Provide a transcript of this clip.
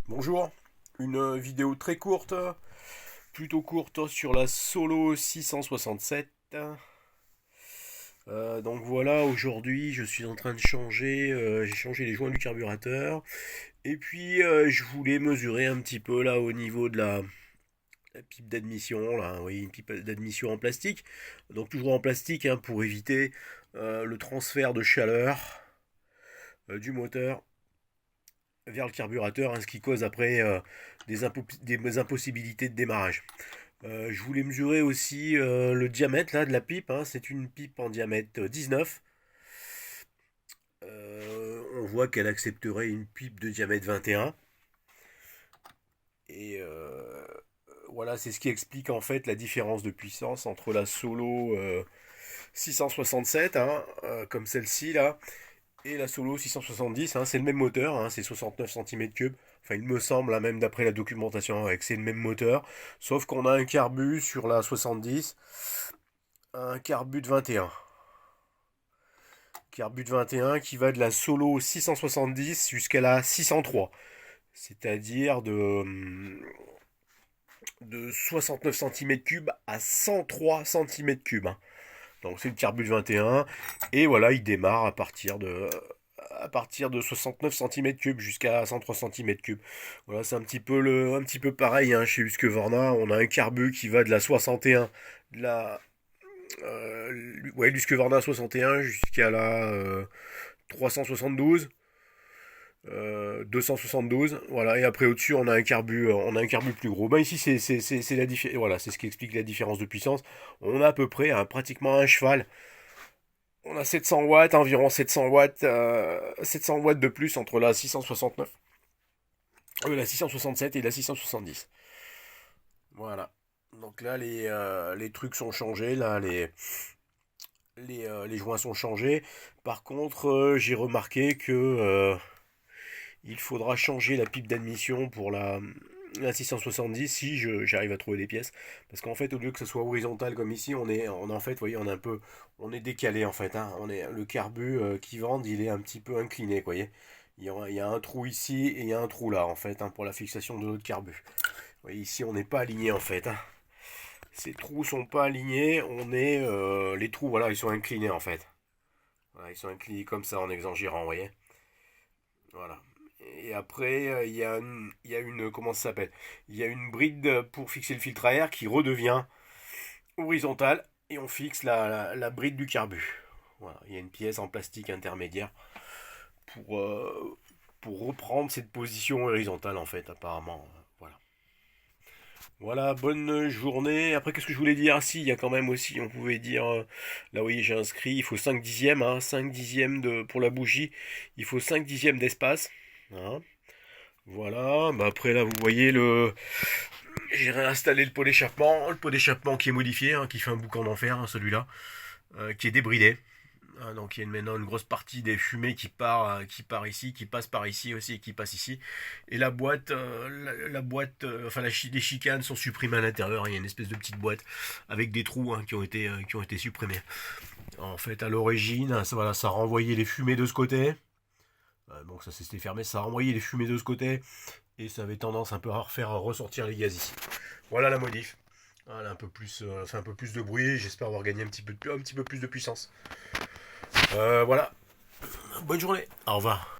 Bonjour, une vidéo très courte, plutôt courte sur la Solo 667. Donc voilà, aujourd'hui je suis en train de changer, j'ai changé les joints du carburateur. Et puis je voulais mesurer un petit peu là au niveau de la pipe d'admission, là, oui, une pipe d'admission en plastique. Donc toujours en plastique hein, pour éviter le transfert de chaleur du moteur vers le carburateur, hein, ce qui cause après des impossibilités de démarrage. Je voulais mesurer aussi le diamètre là, de la pipe, hein. C'est une pipe en diamètre 19. On voit qu'elle accepterait une pipe de diamètre 21. Et voilà, c'est ce qui explique en fait la différence de puissance entre la Solo 667, hein, comme celle-ci là, et la Solo 670, hein. C'est le même moteur, hein, c'est 69 cm3. Enfin, il me semble, hein, même d'après la documentation, que c'est le même moteur. Sauf qu'on a un carbu sur la 70, un carbu de 21. Carbu de 21 qui va de la Solo 670 jusqu'à la 603. C'est-à-dire de 69 cm3 à 103 cm3, hein. Donc c'est le carbu de 21. Et voilà, il démarre à partir de 69 cm3 jusqu'à 103 cm3. Voilà, c'est un petit peu pareil hein, chez Husqvarna. On a un carbu qui va de la 61, de la ouais, l'Husqvarna 61 jusqu'à la 372. 272, voilà, et après au-dessus on a un carbu plus gros. Ben ici c'est la différence, voilà, c'est ce qui explique la différence de puissance. On a à peu près hein, pratiquement un cheval. On a 700 watts, environ 700 watts, 700 watts de plus entre la 669, la 667 et la 670. Voilà. Donc là les trucs sont changés, là les joints sont changés. Par contre, j'ai remarqué que il faudra changer la pipe d'admission pour la 670 si j'arrive à trouver des pièces. Parce qu'en fait, au lieu que ce soit horizontal comme ici, en fait, vous voyez, on est décalé en fait, hein. Le carbu qui vendent, il est un petit peu incliné, vous voyez. Il y a un trou ici et il y a un trou là en fait, hein, pour la fixation de notre carbu. Vous voyez, ici, on n'est pas aligné en fait, hein. Ces trous sont pas alignés, les trous, voilà, ils sont inclinés en fait. Voilà, ils sont inclinés comme ça en exagérant, vous voyez. Voilà. Et après, il y a une, comment ça s'appelle? Il y a une bride pour fixer le filtre à air qui redevient horizontale et on fixe la bride du carbu. Voilà, il y a une pièce en plastique intermédiaire pour, euh, pour reprendre cette position horizontale en fait, apparemment. Voilà. Voilà, bonne journée. Après, qu'est-ce que je voulais dire? Ah, si, il y a quand même aussi, on pouvait dire, là, vous voyez, j'ai inscrit, il faut 5 dixièmes, hein, 5 dixièmes pour la bougie, il faut 5 dixièmes d'espace, hein. Voilà, bah après là vous voyez j'ai réinstallé le pot d'échappement qui est modifié, hein, qui fait un boucan d'enfer, hein, celui-là, qui est débridé. Donc il y a maintenant une grosse partie des fumées qui part ici, qui passe par ici aussi et qui passe ici. Et la boîte, enfin les chicanes sont supprimées à l'intérieur. Il y a une espèce de petite boîte avec des trous hein, qui ont été supprimés. En fait, à l'origine, voilà, ça renvoyait les fumées de ce côté. Donc ça s'était fermé, ça renvoyait les fumées de ce côté et ça avait tendance un peu à refaire ressortir les gaz ici. Voilà la modif. Voilà, un peu plus, c'est un peu plus de bruit. J'espère avoir gagné un petit peu plus de puissance. Voilà. Bonne journée. Au revoir.